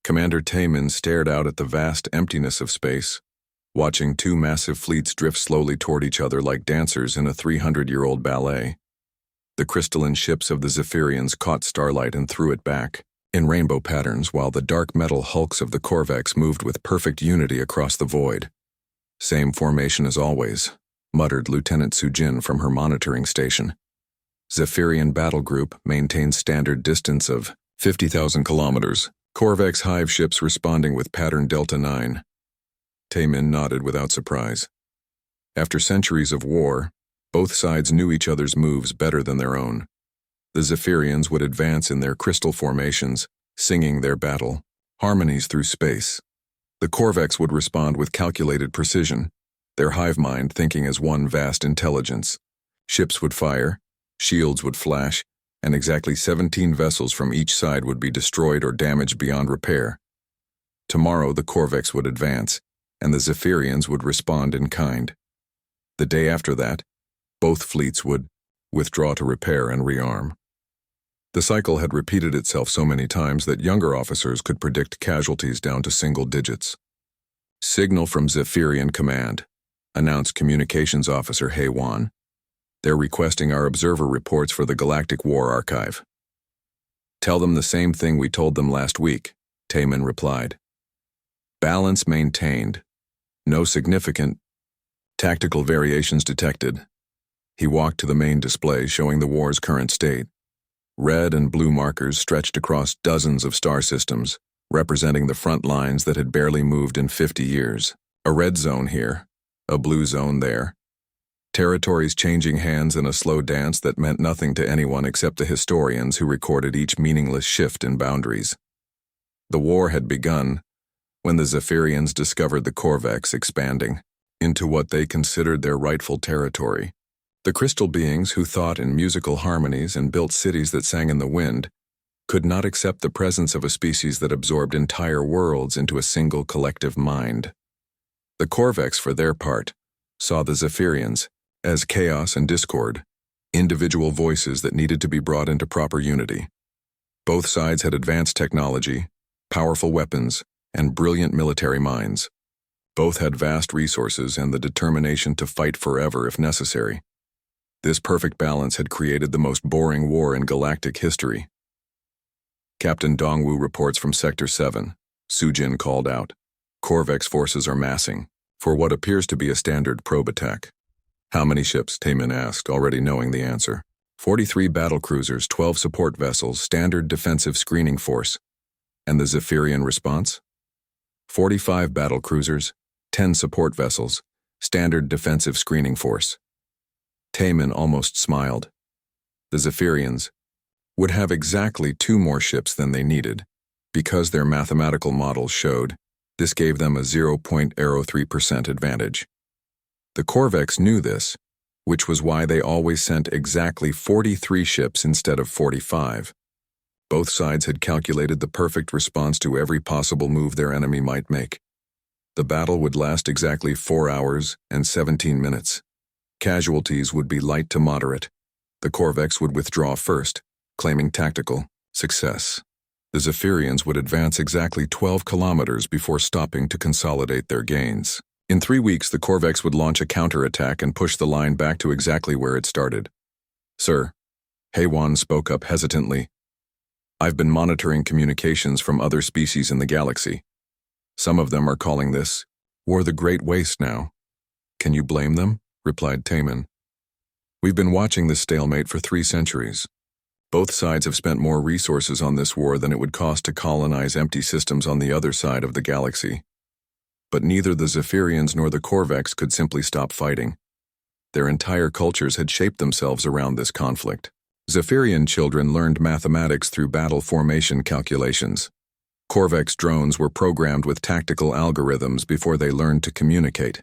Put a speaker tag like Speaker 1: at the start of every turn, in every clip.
Speaker 1: Commander Taemin stared out at the vast emptiness of space, watching two massive fleets drift slowly toward each other like dancers in a 300-year-old ballet. The crystalline ships of the Zephyrians caught starlight and threw it back, in rainbow patterns, while the dark metal hulks of the Corvex moved with perfect unity across the void. "Same formation as always," muttered Lieutenant Sujin from her monitoring station. "Zephyrian battle group maintains standard distance of 50,000 kilometers. Corvex hive ships responding with pattern Delta 9. Taemin nodded without surprise. After centuries of war, both sides knew each other's moves better than their own. The Zephyrians would advance in their crystal formations, singing their battle harmonies through space. The Corvex would respond with calculated precision, their hive mind thinking as one vast intelligence. Ships would fire, shields would flash, and exactly 17 vessels from each side would be destroyed or damaged beyond repair. Tomorrow the Corvex would advance, and the Zephyrians would respond in kind. The day after that, both fleets would withdraw to repair and rearm. The cycle had repeated itself so many times that younger officers could predict casualties down to single digits. "Signal from Zephyrian Command," announced Communications Officer Heywan. "They're requesting our observer reports for the Galactic War archive." "Tell them the same thing we told them last week," Taemin replied. "Balance maintained. No significant tactical variations detected." He walked to the main display showing the war's current state. Red and blue markers stretched across dozens of star systems, representing the front lines that had barely moved in 50 years. A red zone here, a blue zone there. Territories changing hands in a slow dance that meant nothing to anyone except the historians who recorded each meaningless shift in boundaries. The war had begun when the Zephyrians discovered the Corvex expanding into what they considered their rightful territory. The crystal beings who thought in musical harmonies and built cities that sang in the wind could not accept the presence of a species that absorbed entire worlds into a single collective mind. The Corvex, for their part, saw the Zephyrians as chaos and discord, individual voices that needed to be brought into proper unity. Both sides had advanced technology, powerful weapons, and brilliant military minds. Both had vast resources and the determination to fight forever if necessary. This perfect balance had created the most boring war in galactic history. "Captain Dongwu reports from Sector 7, Sujin called out. "Corvex forces are massing for what appears to be a standard probe attack." "How many ships?" Taemin asked, already knowing the answer. 43 battlecruisers, 12 support vessels, standard defensive screening force." "And the Zephyrian response?" 45 battlecruisers, 10 support vessels, standard defensive screening force." Taemin almost smiled. The Zephyrians would have exactly 2 more ships than they needed, because their mathematical models showed this gave them a 0.03% advantage. The Corvex knew this, which was why they always sent exactly 43 ships instead of 45. Both sides had calculated the perfect response to every possible move their enemy might make. The battle would last exactly 4 hours and 17 minutes. Casualties would be light to moderate. The Corvex would withdraw first, claiming tactical success. The Zephyrians would advance exactly 12 kilometers before stopping to consolidate their gains. In 3 weeks, the Corvex would launch a counterattack and push the line back to exactly where it started. "Sir," Heywan spoke up hesitantly, "I've been monitoring communications from other species in the galaxy. Some of them are calling this war the Great Waste now." "Can you blame them?" replied Taemin. "We've been watching this stalemate for 3 centuries. Both sides have spent more resources on this war than it would cost to colonize empty systems on the other side of the galaxy. But neither the Zephyrians nor the Corvex could simply stop fighting. Their entire cultures had shaped themselves around this conflict. Zephyrian children learned mathematics through battle formation calculations. Corvex drones were programmed with tactical algorithms before they learned to communicate.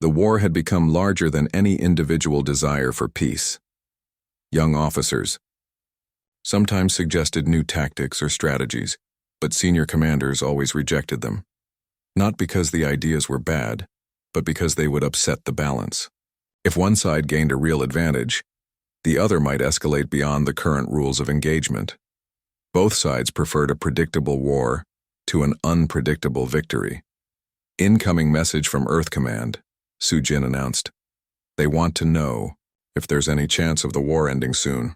Speaker 1: The war had become larger than any individual desire for peace. Young officers sometimes suggested new tactics or strategies, but senior commanders always rejected them. Not because the ideas were bad, but because they would upset the balance. If one side gained a real advantage, the other might escalate beyond the current rules of engagement. Both sides preferred a predictable war to an unpredictable victory. "Incoming message from Earth Command," Sujin announced. "They want to know if there's any chance of the war ending soon."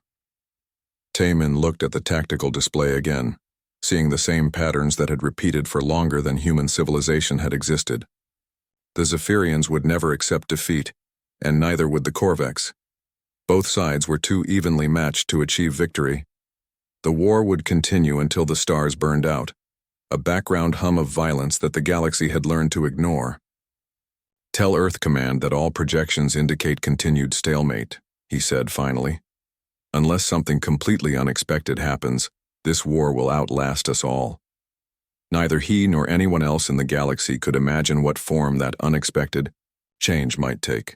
Speaker 1: Taemin looked at the tactical display again, seeing the same patterns that had repeated for longer than human civilization had existed. The Zephyrians would never accept defeat, and neither would the Corvex. Both sides were too evenly matched to achieve victory. The war would continue until the stars burned out, a background hum of violence that the galaxy had learned to ignore. "Tell Earth Command that all projections indicate continued stalemate," he said finally. "Unless something completely unexpected happens, this war will outlast us all." Neither he nor anyone else in the galaxy could imagine what form that unexpected change might take.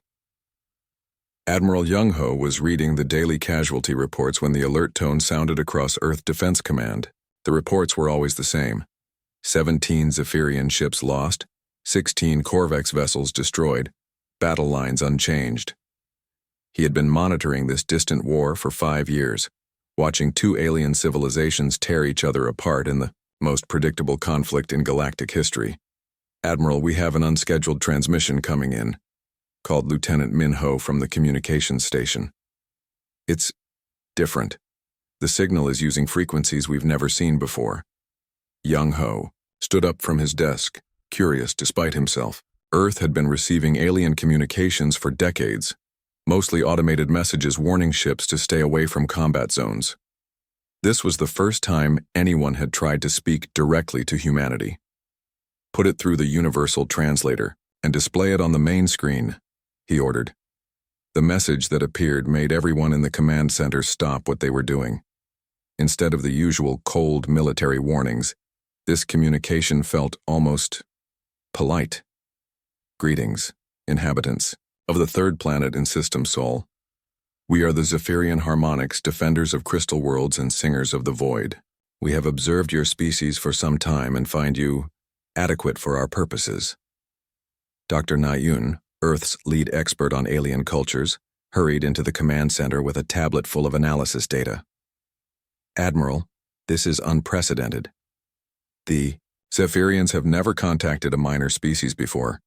Speaker 1: Admiral Young-ho was reading the daily casualty reports when the alert tone sounded across Earth Defense Command. The reports were always the same: 17 Zephyrian ships lost, 16 Corvex vessels destroyed, battle lines unchanged. He had been monitoring this distant war for 5 years, watching two alien civilizations tear each other apart in the most predictable conflict in galactic history. "Admiral, we have an unscheduled transmission coming in," called Lieutenant Min-ho from the communications station. "It's different. The signal is using frequencies we've never seen before." Young-ho stood up from his desk, curious despite himself. Earth had been receiving alien communications for decades, mostly automated messages warning ships to stay away from combat zones. This was the first time anyone had tried to speak directly to humanity. "Put it through the universal translator and display it on the main screen," he ordered. The message that appeared made everyone in the command center stop what they were doing. Instead of the usual cold military warnings, this communication felt almost polite. "Greetings, inhabitants of the third planet in System Sol. We are the Zephyrian Harmonics, defenders of crystal worlds and singers of the void. We have observed your species for some time and find you adequate for our purposes." Dr. Na-Yun, Earth's lead expert on alien cultures, hurried into the command center with a tablet full of analysis data. "Admiral, this is unprecedented. The Zephyrians have never contacted a minor species before.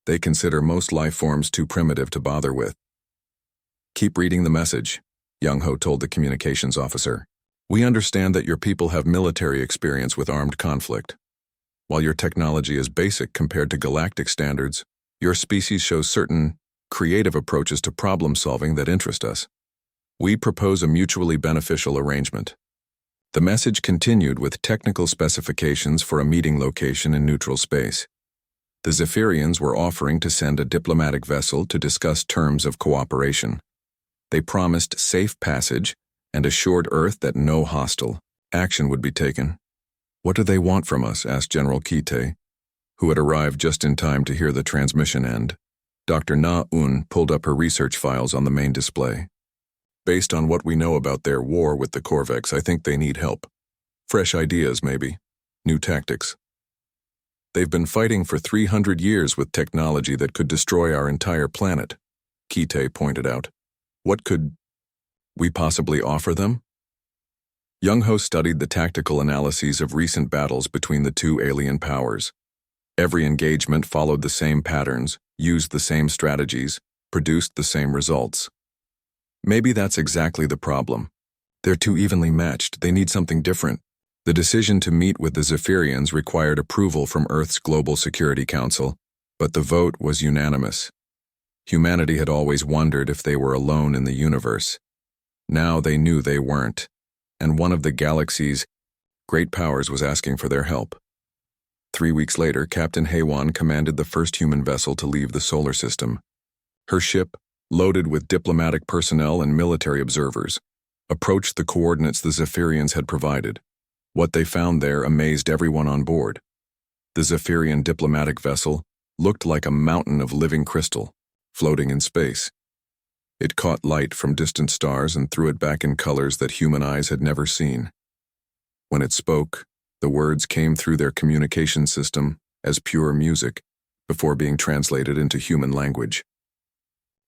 Speaker 1: They consider most life forms too primitive to bother with." "Keep reading the message," Young-ho told the communications officer. "We understand that your people have military experience with armed conflict. While your technology is basic compared to galactic standards, your species shows certain creative approaches to problem solving that interest us. We propose a mutually beneficial arrangement." The message continued with technical specifications for a meeting location in neutral space. The Zephyrians were offering to send a diplomatic vessel to discuss terms of cooperation. They promised safe passage and assured Earth that no hostile action would be taken. "What do they want from us?" asked General Kite, who had arrived just in time to hear the transmission end. Dr. Na-Un pulled up her research files on the main display. "Based on what we know about their war with the Corvex, I think they need help. Fresh ideas, maybe. New tactics. They've been fighting for 300 years with technology that could destroy our entire planet," Kite pointed out. "What could we possibly offer them?" Young-ho studied the tactical analyses of recent battles between the two alien powers. Every engagement followed the same patterns, used the same strategies, produced the same results. Maybe that's exactly the problem. They're too evenly matched. They need something different. The decision to meet with the Zephyrians required approval from Earth's Global Security Council, but the vote was unanimous. Humanity had always wondered if they were alone in the universe. Now they knew they weren't, and one of the galaxy's great powers was asking for their help. 3 weeks later, Captain Haewon commanded the first human vessel to leave the solar system. Her ship, loaded with diplomatic personnel and military observers, approached the coordinates the Zephyrians had provided. What they found there amazed everyone on board. The Zephyrian diplomatic vessel looked like a mountain of living crystal, floating in space. It caught light from distant stars and threw it back in colors that human eyes had never seen. When it spoke, the words came through their communication system as pure music before being translated into human language.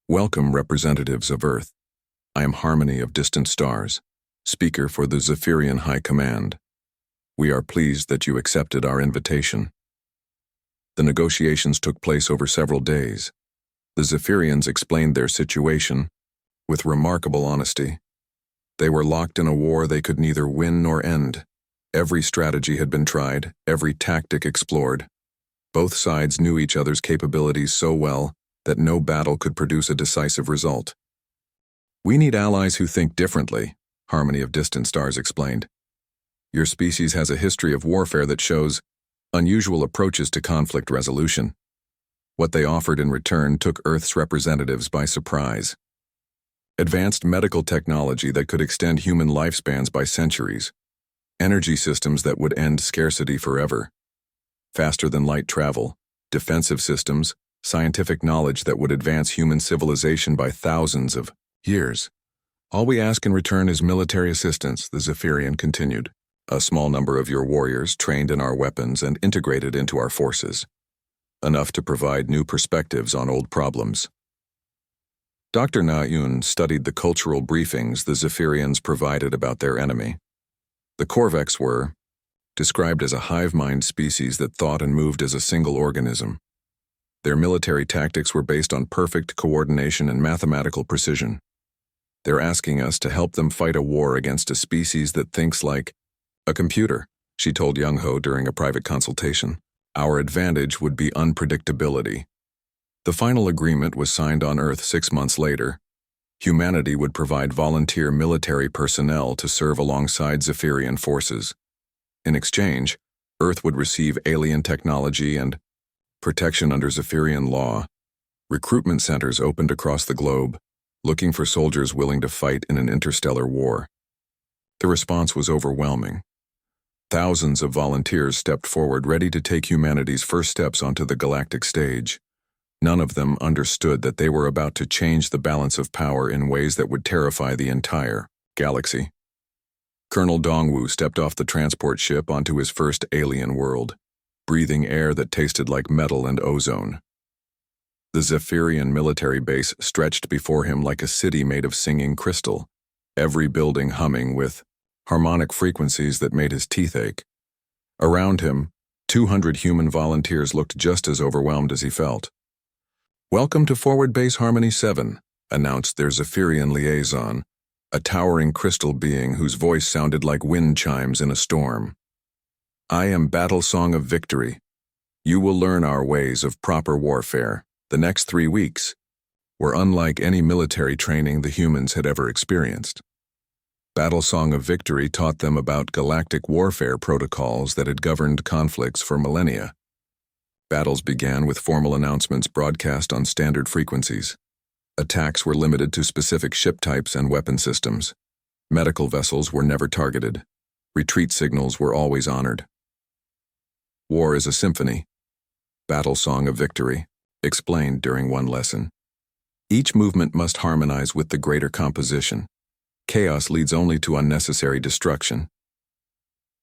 Speaker 1: "Welcome, representatives of Earth. I am Harmony of Distant Stars, speaker for the Zephyrian High Command. We are pleased that you accepted our invitation. The negotiations took place over several days. The Zephyrians explained their situation with remarkable honesty. They were locked in a war they could neither win nor end. Every strategy had been tried, every tactic explored. Both sides knew each other's capabilities so well that no battle could produce a decisive result. We need allies who think differently, Harmony of Distant Stars explained. Your species has a history of warfare that shows unusual approaches to conflict resolution. What they offered in return took Earth's representatives by surprise. Advanced medical technology that could extend human lifespans by centuries. Energy systems that would end scarcity forever. Faster-than-light travel, defensive systems, scientific knowledge that would advance human civilization by thousands of years. All we ask in return is military assistance, the Zephyrian continued. A small number of your warriors trained in our weapons and integrated into our forces. Enough to provide new perspectives on old problems. Dr. Na-Yun studied the cultural briefings the Zephyrians provided about their enemy. The Korvax were described as a hive-mind species that thought and moved as a single organism. Their military tactics were based on perfect coordination and mathematical precision. They're asking us to help them fight a war against a species that thinks like a computer, she told Young Ho during a private consultation. Our advantage would be unpredictability. The final agreement was signed on Earth 6 months later. Humanity would provide volunteer military personnel to serve alongside Zephyrian forces. In exchange, Earth would receive alien technology and protection under Zephyrian law. Recruitment centers opened across the globe, looking for soldiers willing to fight in an interstellar war. The response was overwhelming. Thousands of volunteers stepped forward ready to take humanity's first steps onto the galactic stage. None of them understood that they were about to change the balance of power in ways that would terrify the entire galaxy. Colonel Dongwu stepped off the transport ship onto his first alien world, breathing air that tasted like metal and ozone. The Zephyrian military base stretched before him like a city made of singing crystal, every building humming with harmonic frequencies that made his teeth ache. Around him, 200 human volunteers looked just as overwhelmed as he felt. "Welcome to Forward Base Harmony 7, announced their Zephyrian liaison, a towering crystal being whose voice sounded like wind chimes in a storm. "I am Battle Song of Victory. You will learn our ways of proper warfare. The next 3 weeks were unlike any military training the humans had ever experienced. Battle Song of Victory taught them about galactic warfare protocols that had governed conflicts for millennia. Battles began with formal announcements broadcast on standard frequencies. Attacks were limited to specific ship types and weapon systems. Medical vessels were never targeted. Retreat signals were always honored. War is a symphony. Battle Song of Victory explained during one lesson. Each movement must harmonize with the greater composition. Chaos leads only to unnecessary destruction.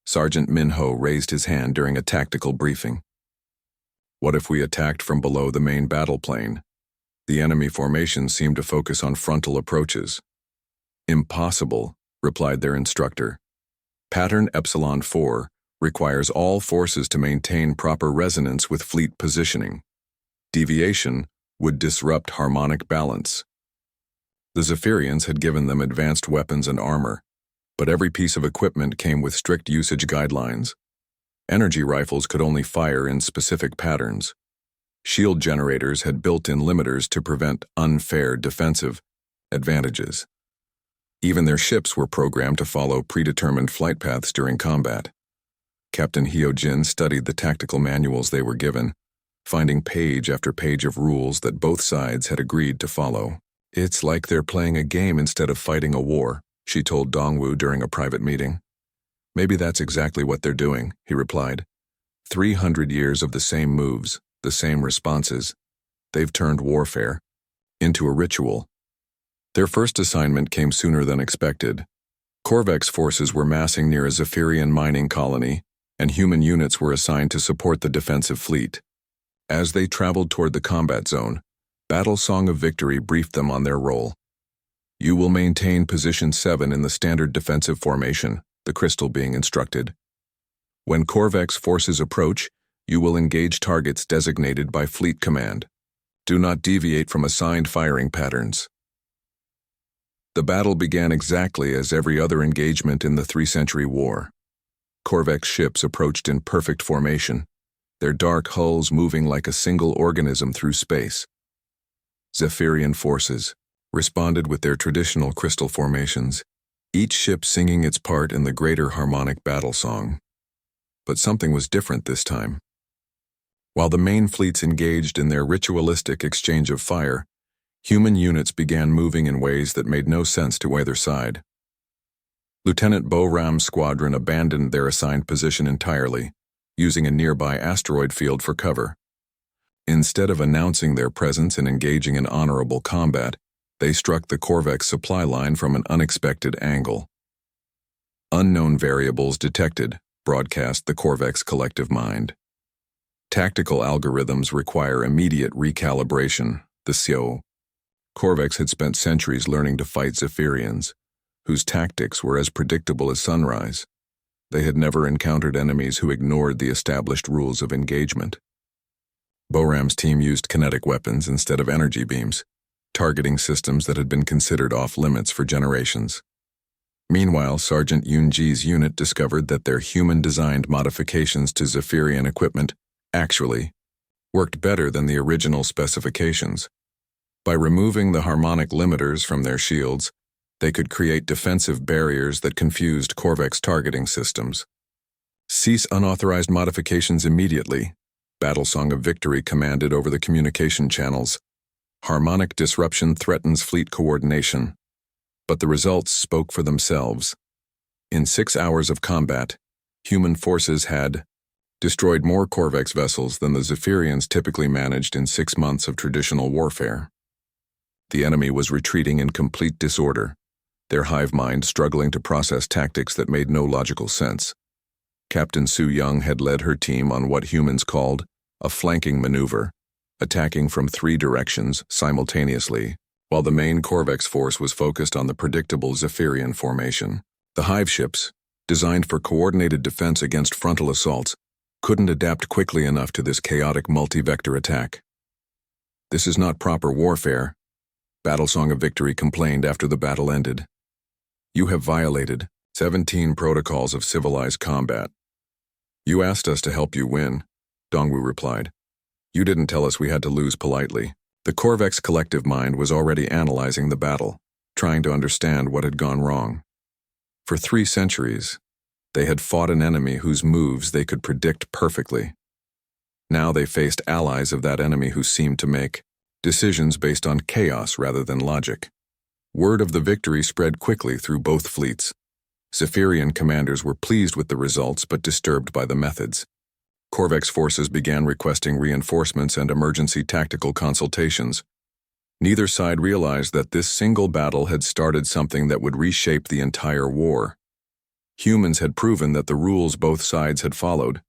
Speaker 1: Sergeant Minho raised his hand during a tactical briefing. What if we attacked from below the main battle plane? The enemy formation seemed to focus on frontal approaches. Impossible, replied their instructor. Pattern Epsilon 4 requires all forces to maintain proper resonance with fleet positioning. Deviation would disrupt harmonic balance. The Zephyrians had given them advanced weapons and armor, but every piece of equipment came with strict usage guidelines. Energy rifles could only fire in specific patterns. Shield generators had built-in limiters to prevent unfair defensive advantages. Even their ships were programmed to follow predetermined flight paths during combat. Captain Hyojin studied the tactical manuals they were given, finding page after page of rules that both sides had agreed to follow. It's like they're playing a game instead of fighting a war, she told Dongwu during a private meeting. Maybe that's exactly what they're doing, he replied. 300 years of the same moves, the same responses. They've turned warfare into a ritual. Their first assignment came sooner than expected. Korvax forces were massing near a Zephyrian mining colony, and human units were assigned to support the defensive fleet. As they traveled toward the combat zone, Battle Song of Victory briefed them on their role. You will maintain position 7 in the standard defensive formation, the crystal being instructed. When Corvex forces approach, you will engage targets designated by Fleet Command. Do not deviate from assigned firing patterns. The battle began exactly as every other engagement in the 3-century war. Corvex ships approached in perfect formation, their dark hulls moving like a single organism through space. Zephyrian forces responded with their traditional crystal formations, each ship singing its part in the greater harmonic battle song. But something was different this time. While the main fleets engaged in their ritualistic exchange of fire, human units began moving in ways that made no sense to either side. Lieutenant Bo-Ram's squadron abandoned their assigned position entirely, using a nearby asteroid field for cover. Instead of announcing their presence and engaging in honorable combat, they struck the Corvex supply line from an unexpected angle. Unknown variables detected, broadcast the Corvex collective mind. Tactical algorithms require immediate recalibration, the SIO. Corvex had spent centuries learning to fight Zephyrians, whose tactics were as predictable as sunrise. They had never encountered enemies who ignored the established rules of engagement. Bo-Ram's team used kinetic weapons instead of energy beams, targeting systems that had been considered off-limits for generations. Meanwhile, Sergeant Yunji's unit discovered that their human-designed modifications to Zephyrian equipment actually worked better than the original specifications. By removing the harmonic limiters from their shields, they could create defensive barriers that confused Corvex targeting systems. Cease unauthorized modifications immediately, Battle Song of Victory commanded over the communication channels. Harmonic disruption threatens fleet coordination. But the results spoke for themselves. In 6 hours of combat, human forces had destroyed more Corvex vessels than the Zephyrians typically managed in 6 months of traditional warfare. The enemy was retreating in complete disorder, their hive mind struggling to process tactics that made no logical sense. Captain Su Young had led her team on what humans called a flanking maneuver, attacking from 3 directions simultaneously, while the main Corvex force was focused on the predictable Zephyrian formation. The hive ships, designed for coordinated defense against frontal assaults, couldn't adapt quickly enough to this chaotic multi-vector attack. "This is not proper warfare," Battle Song of Victory complained after the battle ended. "You have violated 17 protocols of civilized combat." "You asked us to help you win," Dongwu replied. "You didn't tell us we had to lose politely." The Corvex collective mind was already analyzing the battle, trying to understand what had gone wrong. For 3 centuries, they had fought an enemy whose moves they could predict perfectly. Now they faced allies of that enemy who seemed to make decisions based on chaos rather than logic. Word of the victory spread quickly through both fleets. Zephyrian commanders were pleased with the results but disturbed by the methods. Corvex forces began requesting reinforcements and emergency tactical consultations. Neither side realized that this single battle had started something that would reshape the entire war. Humans had proven that the rules both sides had followed.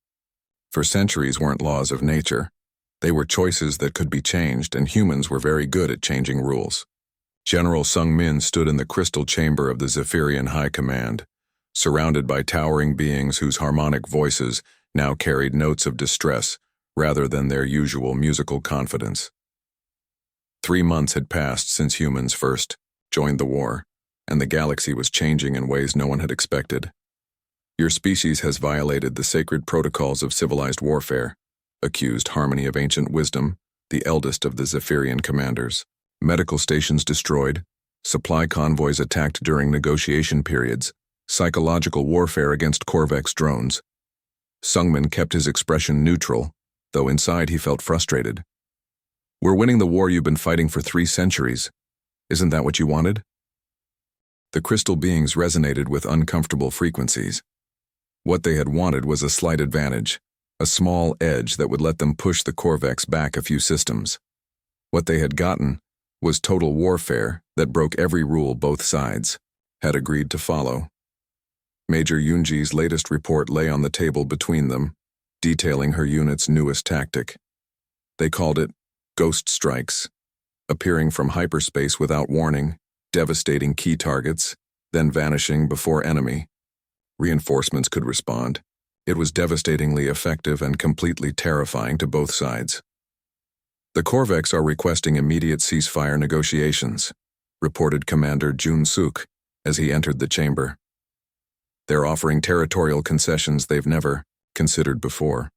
Speaker 1: For centuries weren't laws of nature. They were choices that could be changed, and humans were very good at changing rules. General Sung Min stood in the crystal chamber of the Zephyrian High Command, surrounded by towering beings whose harmonic voices now carried notes of distress rather than their usual musical confidence. 3 months had passed since humans first joined the war, and the galaxy was changing in ways no one had expected. "Your species has violated the sacred protocols of civilized warfare," accused Harmony of Ancient Wisdom, the eldest of the Zephyrian commanders. "Medical stations destroyed, supply convoys attacked during negotiation periods, psychological warfare against Corvex drones." Sungmin kept his expression neutral, though inside he felt frustrated. "We're winning the war you've been fighting for 3 centuries. Isn't that what you wanted?" The crystal beings resonated with uncomfortable frequencies. What they had wanted was a slight advantage, a small edge that would let them push the Corvex back a few systems. What they had gotten was total warfare that broke every rule both sides had agreed to follow. Major Yunji's latest report lay on the table between them, detailing her unit's newest tactic. They called it ghost strikes, appearing from hyperspace without warning, devastating key targets, then vanishing before enemy. Reinforcements could respond, It was devastatingly effective and completely terrifying to both sides. The Korvex are requesting immediate ceasefire negotiations, reported Commander Jun Suk as he entered the chamber. They're offering territorial concessions they've never considered before.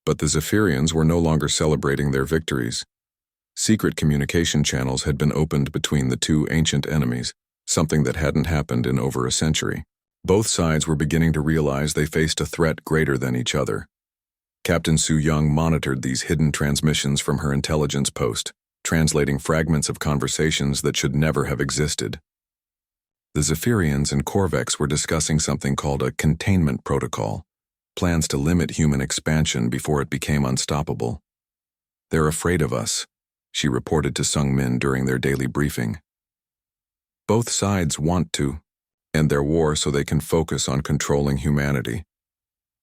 Speaker 1: But the Zephyrians were no longer celebrating their victories. Secret communication channels had been opened between the two ancient enemies, something that hadn't happened in over a century. Both sides were beginning to realize they faced a threat greater than each other. Captain Su Young monitored these hidden transmissions from her intelligence post, translating fragments of conversations that should never have existed. The Zephyrians and Korvex were discussing something called a containment protocol, plans to limit human expansion before it became unstoppable. "They're afraid of us," she reported to Sung Min during their daily briefing. "Both sides want to end their war so they can focus on controlling humanity."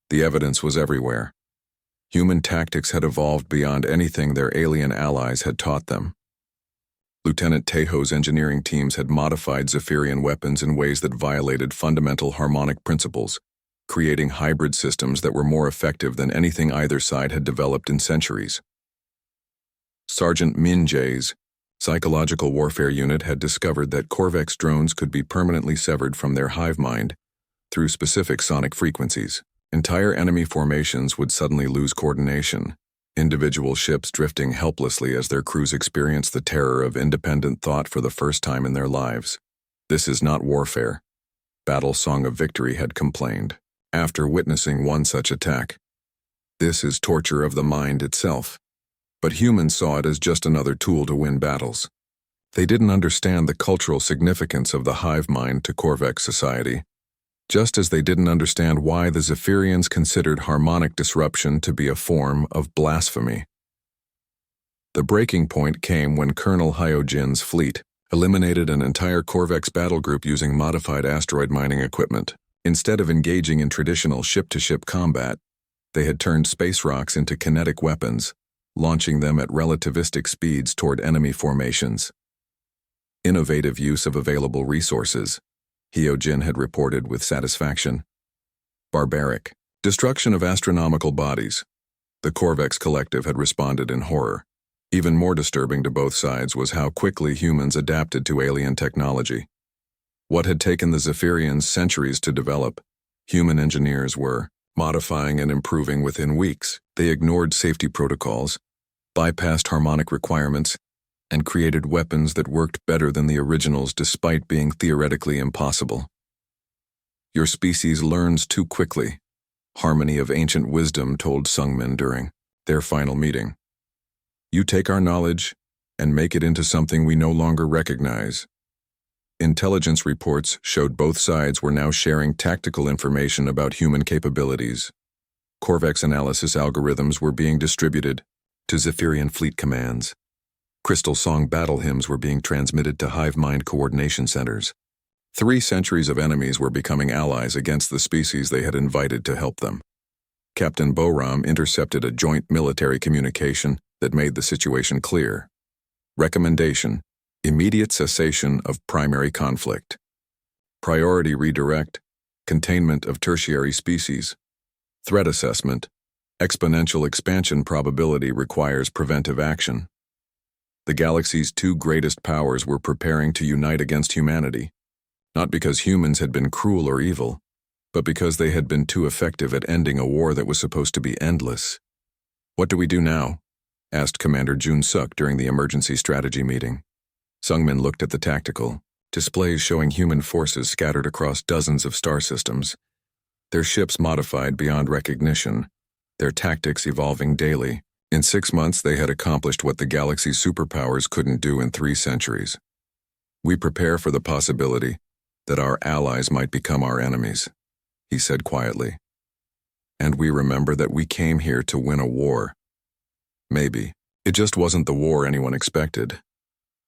Speaker 1: The evidence was everywhere. Human tactics had evolved beyond anything their alien allies had taught them. Lieutenant Tejo's engineering teams had modified Zephyrian weapons in ways that violated fundamental harmonic principles, creating hybrid systems that were more effective than anything either side had developed in centuries. Sergeant Min Jae's psychological warfare unit had discovered that Korvex drones could be permanently severed from their hive mind through specific sonic frequencies. Entire enemy formations would suddenly lose coordination, individual ships drifting helplessly as their crews experienced the terror of independent thought for the first time in their lives. "This is not warfare," Battle Song of Victory had complained, after witnessing one such attack. "This is torture of the mind itself." But humans saw it as just another tool to win battles. They didn't understand the cultural significance of the hive mind to Korvex society, just as they didn't understand why the Zephyrians considered harmonic disruption to be a form of blasphemy. The breaking point came when Colonel Hyojin's fleet eliminated an entire Korvex battle group using modified asteroid mining equipment. Instead of engaging in traditional ship-to-ship combat, they had turned Space Orcs into kinetic weapons, launching them at relativistic speeds toward enemy formations. Innovative use of available resources, Hyojin had reported with satisfaction. Barbaric destruction of astronomical bodies, the Korvex collective had responded in horror. Even more disturbing to both sides was how quickly humans adapted to alien technology. What had taken the Zephyrians centuries to develop, human engineers were modifying and improving within weeks. They ignored safety protocols, bypassed harmonic requirements, and created weapons that worked better than the originals despite being theoretically impossible. "Your species learns too quickly," Harmony of Ancient Wisdom told Sungmin during their final meeting. "You take our knowledge and make it into something we no longer recognize." Intelligence reports showed both sides were now sharing tactical information about human capabilities. Korvex analysis algorithms were being distributed to Zephyrian fleet commands. Crystal Song battle hymns were being transmitted to hive mind coordination centers. 3 centuries of enemies were becoming allies against the species they had invited to help them. Captain Boram intercepted a joint military communication that made the situation clear. Recommendation: immediate cessation of primary conflict. Priority redirect, containment of tertiary species. Threat assessment: exponential expansion probability requires preventive action. The galaxy's 2 greatest powers were preparing to unite against humanity, not because humans had been cruel or evil, but because they had been too effective at ending a war that was supposed to be endless. "What do we do now?" asked Commander Jun Suk during the emergency strategy meeting. Sungmin looked at the tactical displays showing human forces scattered across dozens of star systems, their ships modified beyond recognition, their tactics evolving daily. In 6 months, they had accomplished what the galaxy's superpowers couldn't do in 3 centuries. "We prepare for the possibility that our allies might become our enemies," he said quietly. "And we remember that we came here to win a war. Maybe. It just wasn't the war anyone expected.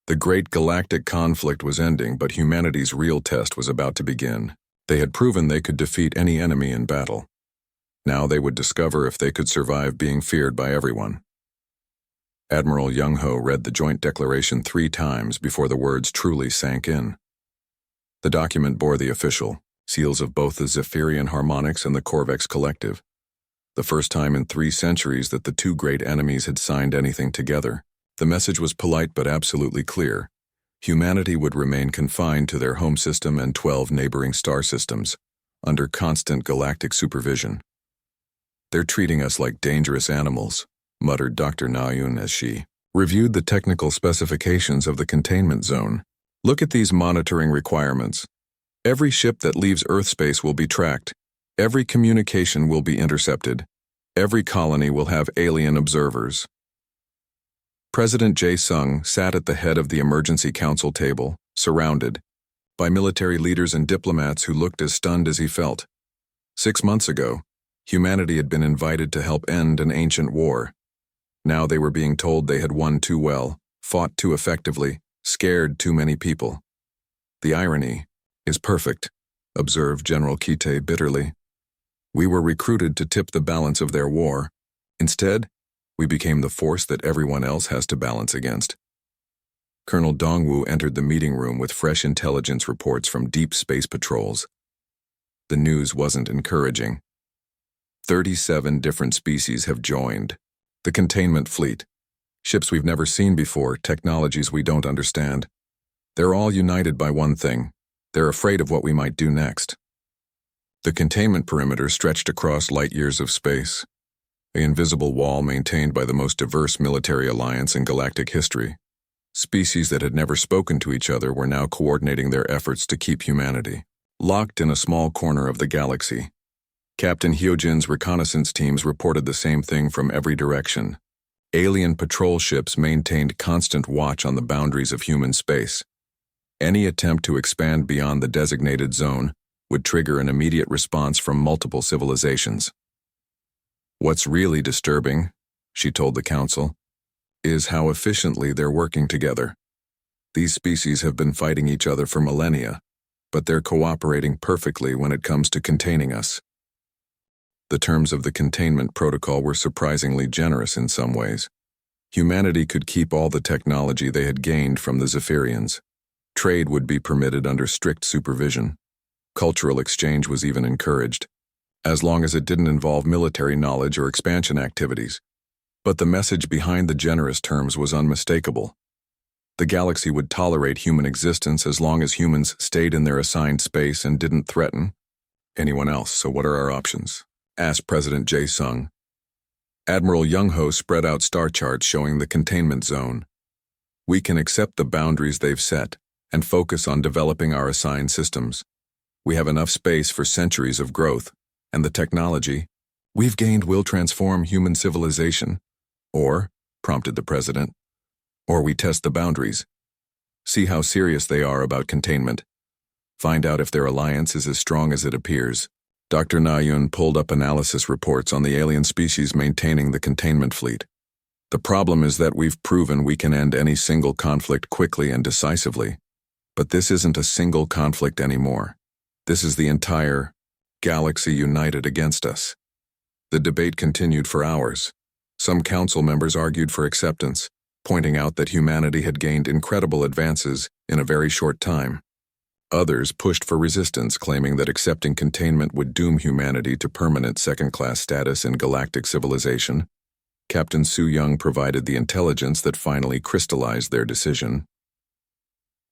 Speaker 1: The great galactic conflict was ending, but humanity's real test was about to begin. They had proven they could defeat any enemy in battle. Now they would discover if they could survive being feared by everyone." Admiral Young-ho read the joint declaration 3 times before the words truly sank in. The document bore the official seals of both the Zephyrian Harmonics and the Corvex Collective. The first time in 3 centuries that the two great enemies had signed anything together. The message was polite but absolutely clear. Humanity would remain confined to their home system and 12 neighboring star systems, under constant galactic supervision. "They're treating us like dangerous animals," muttered Dr. Nayun as she reviewed the technical specifications of the containment zone. "Look at these monitoring requirements. Every ship that leaves Earth space will be tracked. Every communication will be intercepted. Every colony will have alien observers." President Jae-sung sat at the head of the emergency council table, surrounded by military leaders and diplomats who looked as stunned as he felt. 6 months ago, humanity had been invited to help end an ancient war. Now they were being told they had won too well, fought too effectively, scared too many people. "The irony is perfect," observed General Kite bitterly. "We were recruited to tip the balance of their war. Instead, we became the force that everyone else has to balance against." Colonel Dongwu entered the meeting room with fresh intelligence reports from deep space patrols. The news wasn't encouraging. 37 different species have joined the containment fleet. Ships we've never seen before, technologies we don't understand. They're all united by one thing. They're afraid of what we might do next. The containment perimeter stretched across light years of space, an invisible wall maintained by the most diverse military alliance in galactic history. Species that had never spoken to each other were now coordinating their efforts to keep humanity locked in a small corner of the galaxy. Captain Hyojin's reconnaissance teams reported the same thing from every direction. Alien patrol ships maintained constant watch on the boundaries of human space. Any attempt to expand beyond the designated zone would trigger an immediate response from multiple civilizations. "What's really disturbing," she told the council, "is how efficiently they're working together. These species have been fighting each other for millennia, but they're cooperating perfectly when it comes to containing us." The terms of the containment protocol were surprisingly generous in some ways. Humanity could keep all the technology they had gained from the Zephyrians. Trade would be permitted under strict supervision. Cultural exchange was even encouraged, as long as it didn't involve military knowledge or expansion activities. But the message behind the generous terms was unmistakable. The galaxy would tolerate human existence as long as humans stayed in their assigned space and didn't threaten anyone else. "So what are our options?" asked President Jae-sung. Admiral Young-ho spread out star charts showing the containment zone. "We can accept the boundaries they've set and focus on developing our assigned systems. We have enough space for centuries of growth, and the technology we've gained will transform human civilization. Or," prompted the president, "or we test the boundaries. See how serious they are about containment. Find out if their alliance is as strong as it appears." Dr. Nayun pulled up analysis reports on the alien species maintaining the containment fleet. "The problem is that we've proven we can end any single conflict quickly and decisively. But this isn't a single conflict anymore. This is the entire galaxy united against us." The debate continued for hours. Some council members argued for acceptance, pointing out that humanity had gained incredible advances in a very short time. Others pushed for resistance, claiming that accepting containment would doom humanity to permanent second-class status in galactic civilization. Captain Su-young provided the intelligence that finally crystallized their decision.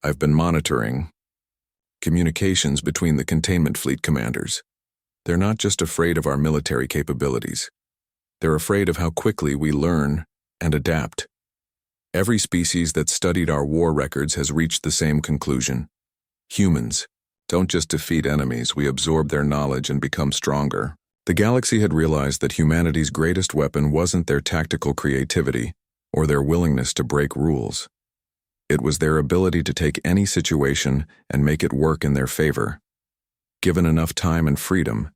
Speaker 1: "I've been monitoring communications between the containment fleet commanders. They're not just afraid of our military capabilities. They're afraid of how quickly we learn and adapt. Every species that studied our war records has reached the same conclusion. Humans don't just defeat enemies, we absorb their knowledge and become stronger." The galaxy had realized that humanity's greatest weapon wasn't their tactical creativity or their willingness to break rules. It was their ability to take any situation and make it work in their favor. Given enough time and freedom,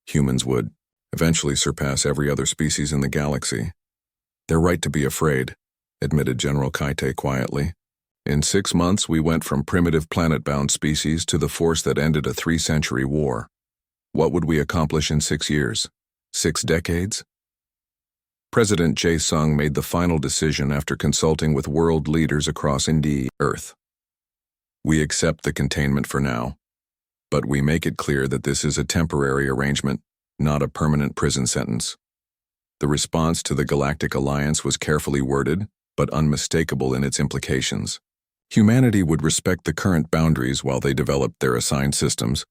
Speaker 1: humans would eventually surpass every other species in the galaxy. "They're right to be afraid," admitted General Kaite quietly. "In 6 months, we went from primitive planet-bound species to the force that ended a 3-century war. What would we accomplish in 6 years? 6 decades?" President Jae-sung made the final decision after consulting with world leaders across Earth. "We accept the containment for now. But we make it clear that this is a temporary arrangement, not a permanent prison sentence. The response to the Galactic Alliance was carefully worded, but unmistakable in its implications. Humanity would respect the current boundaries while they developed their assigned systems.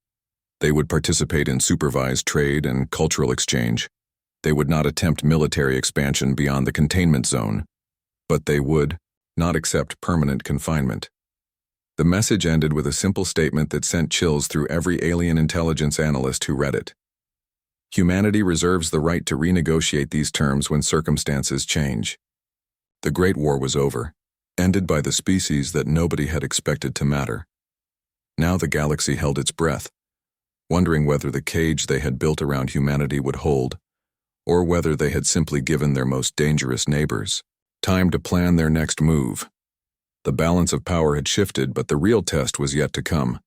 Speaker 1: They would participate in supervised trade and cultural exchange. They would not attempt military expansion beyond the containment zone. But they would not accept permanent confinement. The message ended with a simple statement that sent chills through every alien intelligence analyst who read it. Humanity reserves the right to renegotiate these terms when circumstances change. The Great War was over, ended by the species that nobody had expected to matter. Now the galaxy held its breath, wondering whether the cage they had built around humanity would hold, or whether they had simply given their most dangerous neighbors time to plan their next move. The balance of power had shifted, but the real test was yet to come.